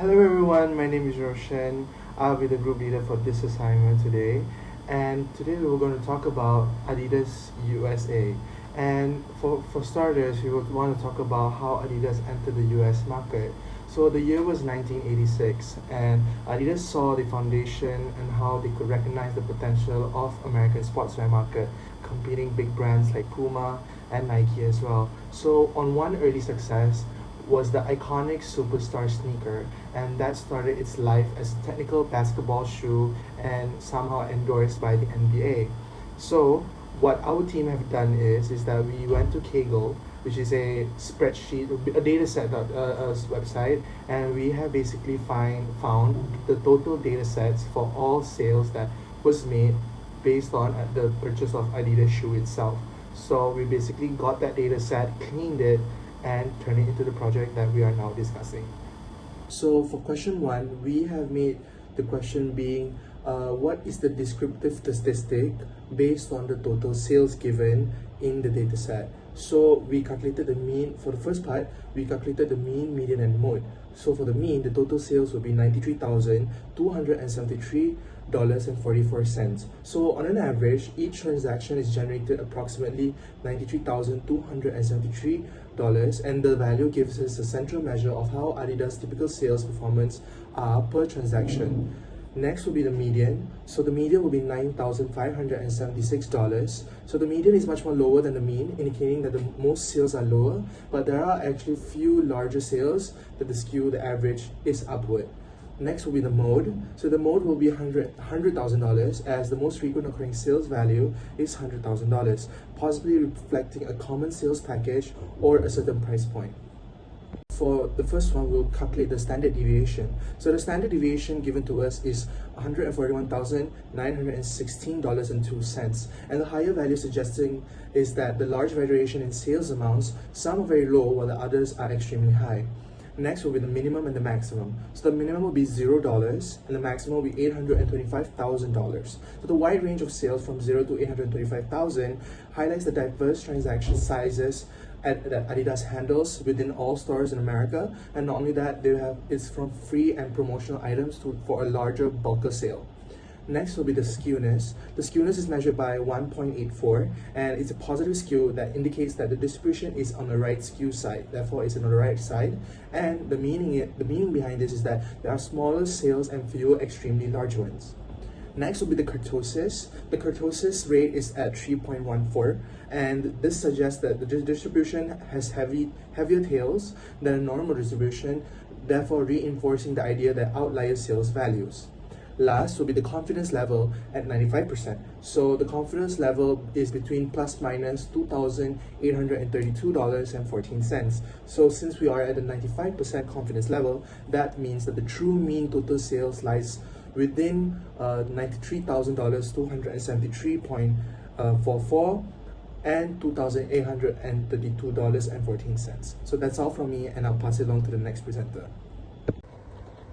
Hello everyone, my name is Roshan. I'll be the group leader for this assignment today. And today we're going to talk about Adidas USA. And for starters, we would want to talk about how Adidas entered the US market. So the year was 1986, and Adidas saw the foundation and how they could recognize the potential of American sportswear market, competing big brands like Puma and Nike as well. So on one early success was the iconic Superstar sneaker, and that started its life as a technical basketball shoe and somehow endorsed by the NBA. So, what our team have done is that we went to Kaggle, which is a spreadsheet, a data set website, and we have basically found the total data sets for all sales that was made based on the purchase of Adidas shoe itself. So we basically got that data set, cleaned it, and turn it into the project that we are now discussing. So for question one, we have made the question being what is the descriptive statistic based on the total sales given in the data set. So we calculated the mean. For the first part, we calculated the mean, median, and mode. So for the mean, the total sales will be $93,273.44. So on an average, each transaction is generated approximately $93,273, and the value gives us a central measure of how Adidas' typical sales performance are per transaction. Next will be the median. So the median will be $9,576. So the median is much more lower than the mean, indicating that the most sales are lower, but there are actually few larger sales that the skew, the average, is upward. Next will be the mode. So the mode will be $100,000, as the most frequent occurring sales value is $100,000, possibly reflecting a common sales package or a certain price point. For the first one, we'll calculate the standard deviation. So the standard deviation given to us is $141,916.02, and the higher value suggesting is that the large variation in sales amounts, some are very low while the others are extremely high. Next will be the minimum and the maximum. So the minimum will be $0 and the maximum will be $825,000. So the wide range of sales from 0 to 825,000 highlights the diverse transaction sizes that Adidas handles within all stores in America, and not only that, it's from free and promotional items for a larger bulker sale. Next will be the skewness. The skewness is measured by 1.84, and it's a positive skew that indicates that the distribution is on the right skew side. Therefore, it's on the right side. And the meaning behind this is that there are smaller sales and fewer extremely large ones. Next will be the kurtosis. The kurtosis rate is at 3.14, and this suggests that the distribution has heavier tails than a normal distribution, therefore reinforcing the idea that outlier sales values. Last will be the confidence level at 95%. So the confidence level is between plus minus $2,832.14. So since we are at a 95% confidence level, that means that the true mean total sales lies within $93,273.44 and $2,832.14. So that's all from me, and I'll pass it along to the next presenter.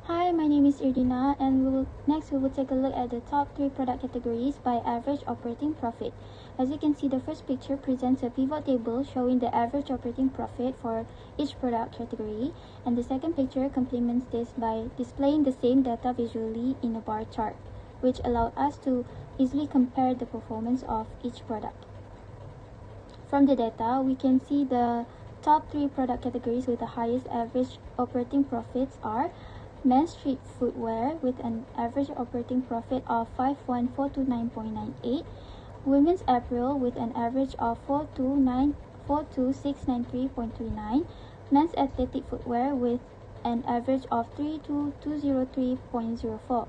Hi, my name is Irdina, and next we will take a look at the top 3 product categories by average operating profit. As you can see, the first picture presents a pivot table showing the average operating profit for each product category, and the second picture complements this by displaying the same data visually in a bar chart, which allowed us to easily compare the performance of each product. From the data, we can see the top 3 product categories with the highest average operating profits are men's street footwear with an average operating profit of 51429.98, women's apparel with an average of 42693.39, men's athletic footwear with an average of 32203.04.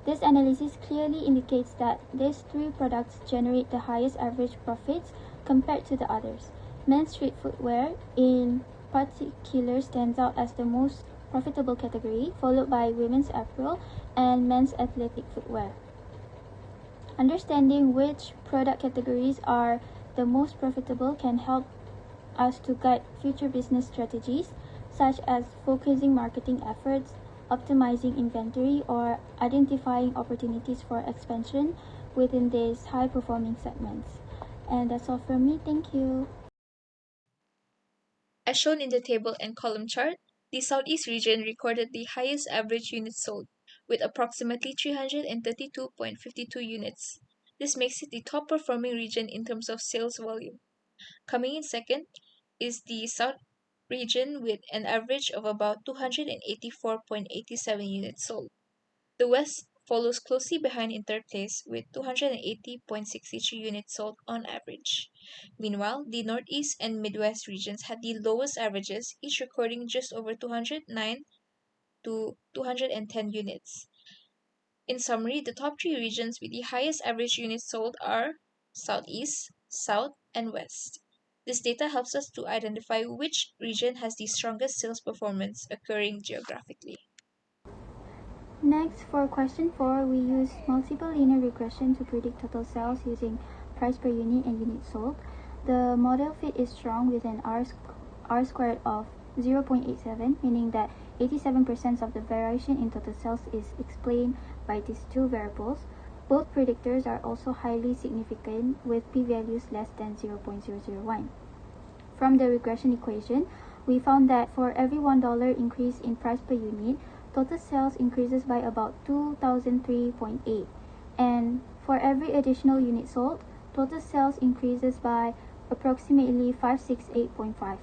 This analysis clearly indicates that these 3 products generate the highest average profits compared to the others. Men's street footwear in particular stands out as the most profitable category, followed by women's apparel and men's athletic footwear. Understanding which product categories are the most profitable can help us to guide future business strategies, such as focusing marketing efforts, optimizing inventory, or identifying opportunities for expansion within these high-performing segments. And that's all from me. Thank you. As shown in the table and column chart, The Southeast region recorded the highest average units sold, with approximately 332.52 units. This makes it the top performing region in terms of sales volume. Coming in second is the South region with an average of about 284.87 units sold. The West follows closely behind in third place with 280.63 units sold on average. Meanwhile, the Northeast and Midwest regions had the lowest averages, each recording just over 209 to 210 units. In summary, the top three regions with the highest average units sold are Southeast, South, and West. This data helps us to identify which region has the strongest sales performance occurring geographically. Next, for question 4, we use multiple linear regression to predict total sales using price per unit and units sold. The model fit is strong with an R squared of 0.87, meaning that 87% of the variation in total sales is explained by these two variables. Both predictors are also highly significant with p-values less than 0.001. From the regression equation, we found that for every $1 increase in price per unit, total sales increases by about 2003.8, and for every additional unit sold, total sales increases by approximately 568.5.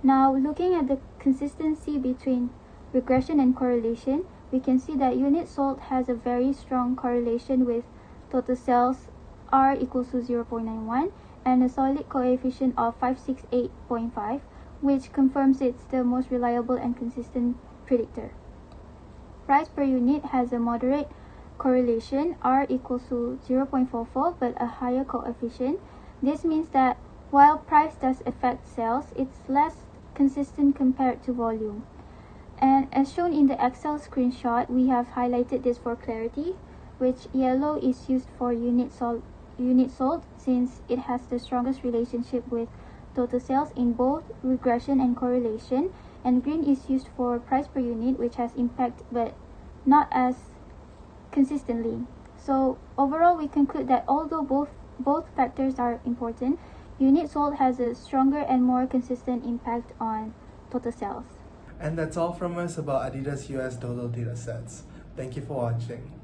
Now, looking at the consistency between regression and correlation, we can see that unit sold has a very strong correlation with total sales R equals to 0.91 and a solid coefficient of 568.5, which confirms it's the most reliable and consistent predictor. Price per unit has a moderate correlation, R equals to 0.44, but a higher coefficient. This means that while price does affect sales, it's less consistent compared to volume. And as shown in the Excel screenshot, we have highlighted this for clarity, which yellow is used for unit sold since it has the strongest relationship with total sales in both regression and correlation, and green is used for price per unit, which has impact but not as consistently. So overall, we conclude that although both factors are important, unit sold has a stronger and more consistent impact on total sales. And that's all from us about Adidas US total data sets. Thank you for watching.